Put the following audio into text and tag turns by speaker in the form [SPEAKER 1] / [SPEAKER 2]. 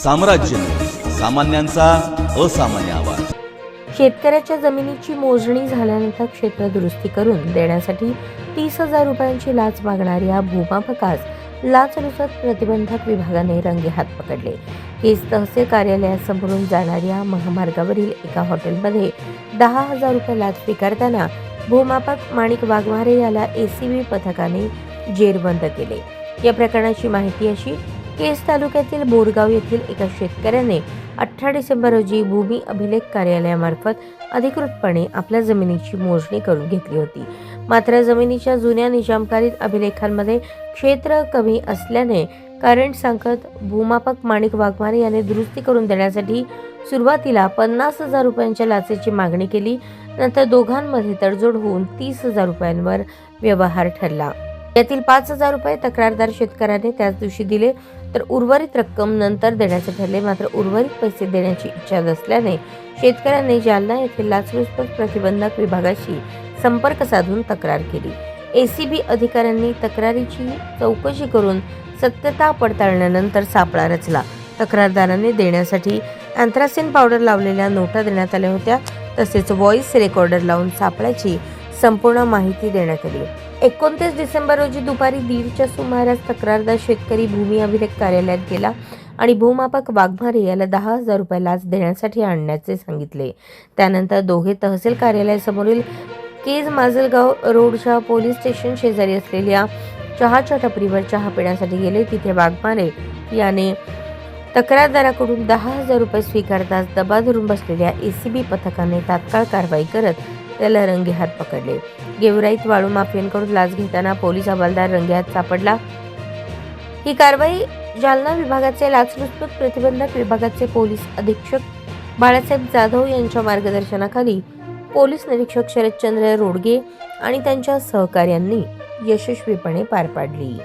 [SPEAKER 1] साम्राज्य सामान्यांचा असामान्य आवाज।
[SPEAKER 2] शेतकऱ्याच्या जमिनीची मोजणी झाल्यानंतर क्षेत्र दुरुस्ती करून देण्यासाठी 30,000 रुपयांची लाच मागणाऱ्या भूमापकास लाचलुचपत प्रतिबंधक विभागाने रंगेहात पकडले। केस तहसील कार्यालयासमोरून जाणाऱ्या महामार्गावरील एका हॉटेलमध्ये 10,000 रुपये लाच स्वीकारताना भूमापक माणिक वाघमारे याला एसीबी पथकाने जेरबंद केले। या प्रकरणाची माहिती अशी, केस तालुक्यातील बोरगाव येथील एका शेतकऱ्याने 18 डिसेंबर रोजी भूमी अभिलेख कार्यालयामार्फत अधिकृतपणे आपल्या जमिनीची मोजणी करून घेतली होती। मात्र जमिनीच्या जुन्या निजामकालीन अभिलेखांमध्ये क्षेत्र कमी असल्याने कारण सांगत भूमापक माणिक वाघमारे याने दुरुस्ती करून देण्यासाठी सुरुवातीला 50,000 रुपयांच्या लाचेची मागणी केली। नंतर दोघांमध्ये तडजोड होऊन 30,000 रुपयांवर व्यवहार ठरला। यातील 5,000 रुपये तक्रारदार शेतकऱ्याने त्याच दिवशी दिले, तर उर्वरित रक्कम नंतर देण्याचे ठरले। मात्र उर्वरित पैसे देण्याची इच्छा नसल्याने शेतकऱ्याने जालना येथील लाचलुचपत प्रतिबंधक विभागाशी संपर्क साधून तक्रार केली। एसीबी अधिकाऱ्यांनी तक्रारीची चौकशी करून सत्यता पडताळल्यानंतर सापळा रचला। तक्रारदाराने देण्यासाठी अँथ्रासिन पावडर लावलेल्या नोटा देण्यात आल्या होत्या, तसेच व्हॉइस रेकॉर्डर लावून सापळ्याची संपूर्ण माहिती देण्यात आली। 29 डिसेंबर रोजी दुपारी 1:30च्या सुमारास तक्रारदार शेतकरी भूमी अभिलेख कार्यालयात गेला आणि भूमापक वाघमारे याला 10,000 रुपये लाच देण्यासाठी आणण्याचे सांगितले। त्यानंतर दोघे तहसील कार्यालयासमोरील केज माजलगाव रोडच्या पोलीस स्टेशन शेजारी असलेल्या चहाच्या टपरीवर चहा पिण्यासाठी गेले। तिथे वाघमारे याने तक्रारदाराकडून 10,000 रुपये स्वीकारताच दबा धरून बसलेल्या एसीबी पथकाने तात्काळ कारवाई करत त्याला रंगेहात पकडले। गेवराईत वाळू माफियांकडून लाच घेताना पोलीस हवालदार रंगेहात सापडला। ही कारवाई जालना विभागाचे लाचलुचपत प्रतिबंधक विभागाचे पोलीस अधीक्षक बाळासाहेब जाधव यांच्या मार्गदर्शनाखाली पोलीस निरीक्षक शरदचंद्र रोडगे आणि त्यांच्या सहकाऱ्यांनी यशस्वीपणे पार पाडली।